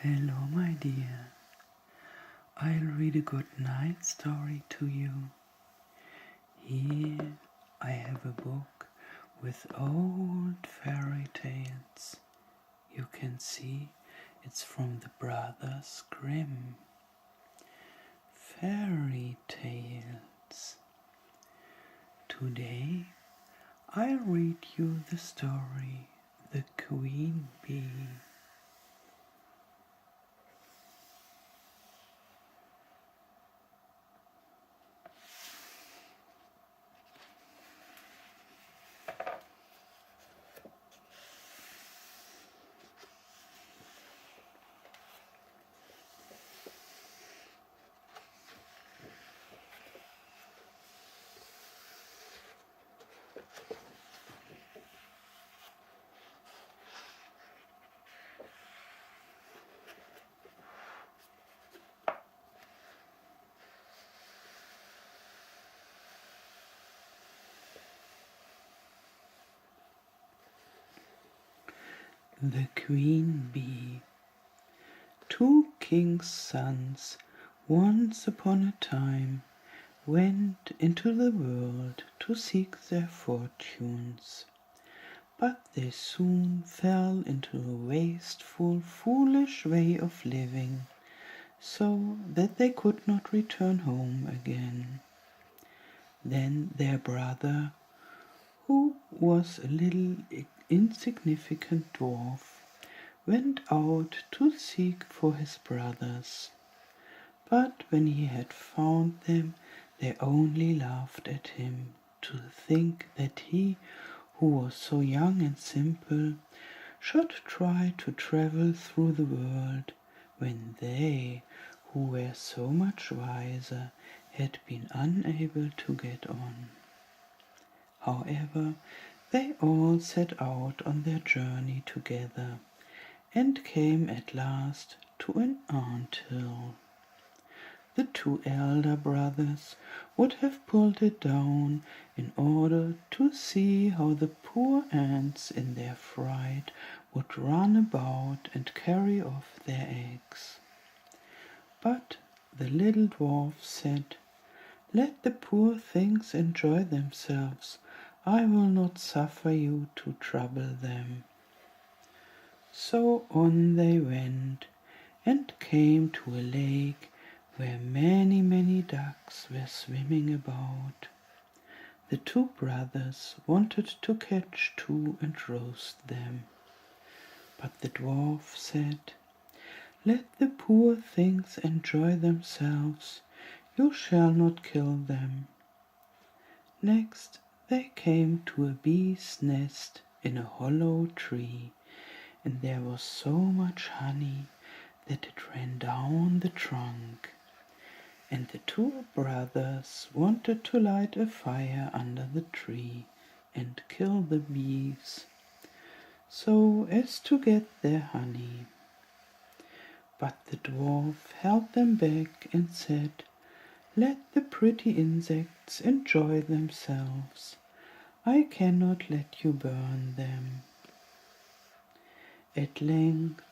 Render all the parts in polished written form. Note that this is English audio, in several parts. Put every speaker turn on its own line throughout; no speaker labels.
Hello, my dear. I'll read a good night story to you. Here I have a book with old fairy tales. You can see it's from the Brothers Grimm. Fairy tales. Today I'll read you the story, The Queen Bee. The Queen Bee. Two kings' sons, once upon a time, went into the world to seek their fortunes. But they soon fell into a wasteful, foolish way of living, so that they could not return home again. Then their brother, who was a little insignificant dwarf, went out to seek for his brothers. But when he had found them, they only laughed at him, to think that he, who was so young and simple, should try to travel through the world, when they, who were so much wiser, had been unable to get on. However, they all set out on their journey together, and came at last to an anthill. The two elder brothers would have pulled it down in order to see how the poor ants in their fright would run about and carry off their eggs. But the little dwarf said, "Let the poor things enjoy themselves. I will not suffer you to trouble them." So on they went, and came to a lake where many, many ducks were swimming about. The two brothers wanted to catch two and roast them. But the dwarf said, "Let the poor things enjoy themselves. You shall not kill them." Next they came to a bee's nest in a hollow tree, and there was so much honey that it ran down the trunk. And the two brothers wanted to light a fire under the tree and kill the bees, so as to get their honey. But the dwarf held them back and said, "Let the pretty insects enjoy themselves. I cannot let you burn them." At length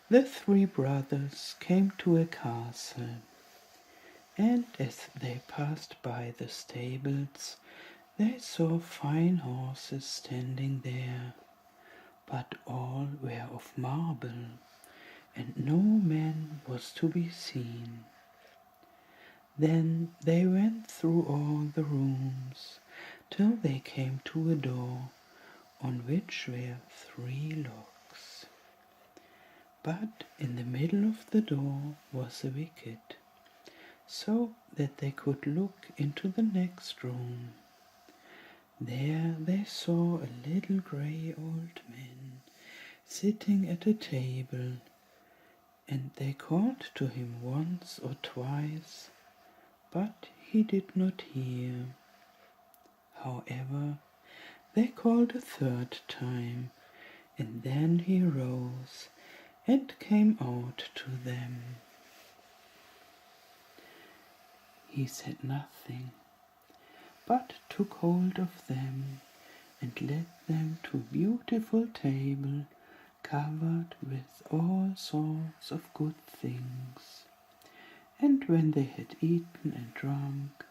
the three brothers came to a castle, and as they passed by the stables, they saw fine horses standing there, but all were of marble, and no man was to be seen. Then they went through all the rooms, till they came to a door, on which were 3 locks. But in the middle of the door was a wicket, so that they could look into the next room. There they saw a little grey old man sitting at a table, and they called to him once or twice, but he did not hear. However, they called a third time, and then he rose and came out to them. He said nothing, but took hold of them and led them to a beautiful table covered with all sorts of good things. And when they had eaten and drunk,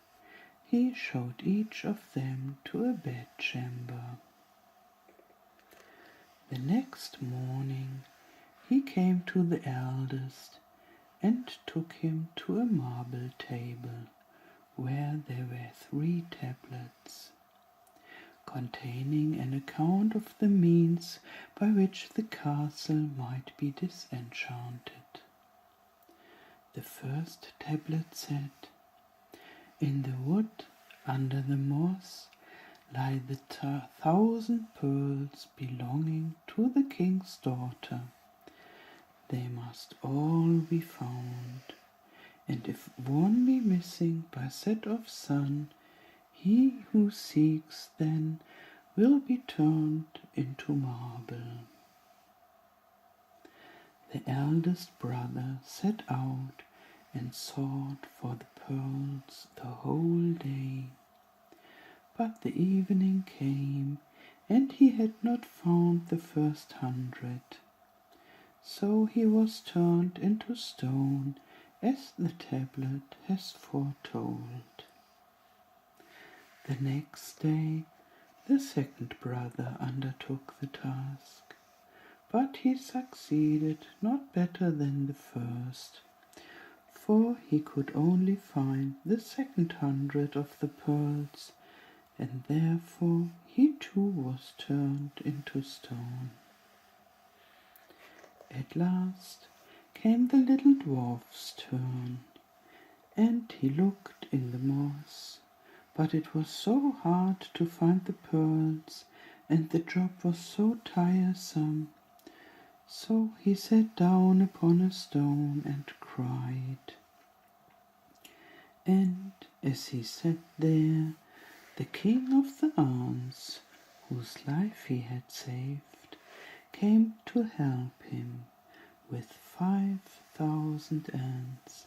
he showed each of them to a bedchamber. The next morning he came to the eldest and took him to a marble table, where there were 3 tablets, containing an account of the means by which the castle might be disenchanted. The first tablet said, "In the wood under the moss lie the 1,000 pearls belonging to the king's daughter. They must all be found, and if one be missing by set of sun, he who seeks then will be turned into marble." The eldest brother set out and sought for the pearls the whole day. But the evening came, and he had not found the first 100. So he was turned into stone, as the tablet has foretold. The next day the second brother undertook the task, but he succeeded not better than the first, for he could only find the second 100 of the pearls, and therefore he too was turned into stone. At last came the little dwarf's turn, and he looked in the moss, but it was so hard to find the pearls, and the job was so tiresome, so he sat down upon a stone and cried. And as he sat there, the king of the ants, whose life he had saved, came to help him with 5,000 ants,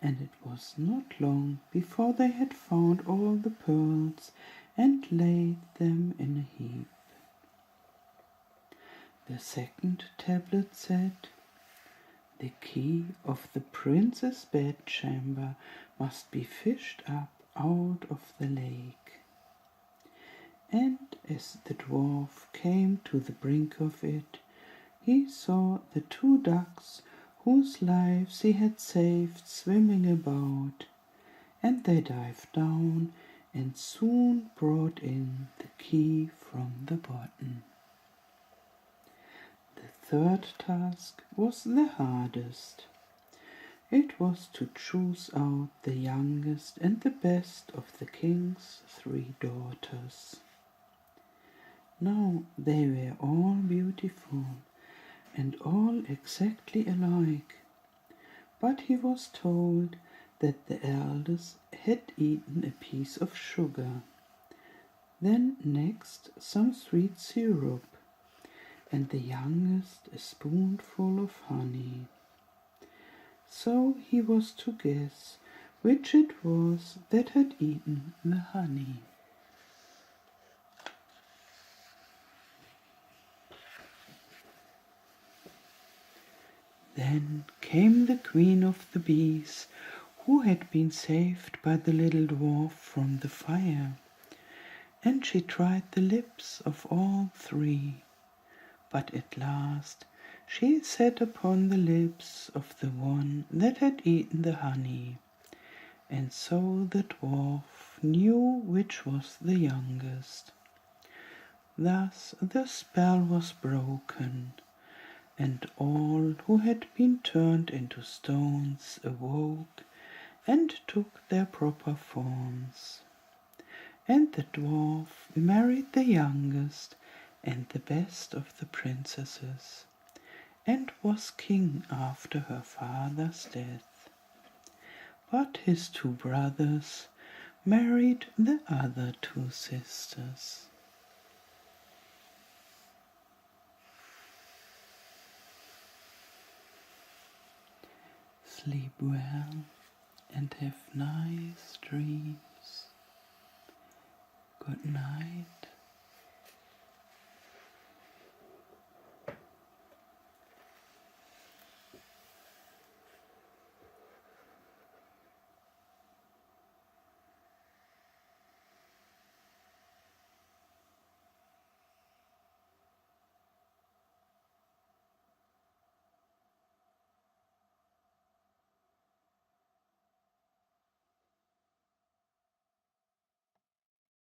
and it was not long before they had found all the pearls and laid them in a heap. The second tablet said, "The key of the prince's bedchamber must be fished up out of the lake." And as the dwarf came to the brink of it, he saw the 2 ducks whose lives he had saved swimming about, and they dived down and soon brought in the key from the bottom. The third task was the hardest. It was to choose out the youngest and the best of the king's 3 daughters. Now they were all beautiful, and all exactly alike, but he was told that the eldest had eaten a piece of sugar, then next some sweet syrup, and the youngest a spoonful of honey. So he was to guess which it was that had eaten the honey. Then came the queen of the bees, who had been saved by the little dwarf from the fire, and she tried the lips of all 3, but at last she sat upon the lips of the one that had eaten the honey, and so the dwarf knew which was the youngest. Thus the spell was broken, and all who had been turned into stones awoke and took their proper forms. And the dwarf married the youngest and the best of the princesses, and was king after her father's death. But his 2 brothers married the other 2 sisters. Sleep well and have nice dreams. Good night.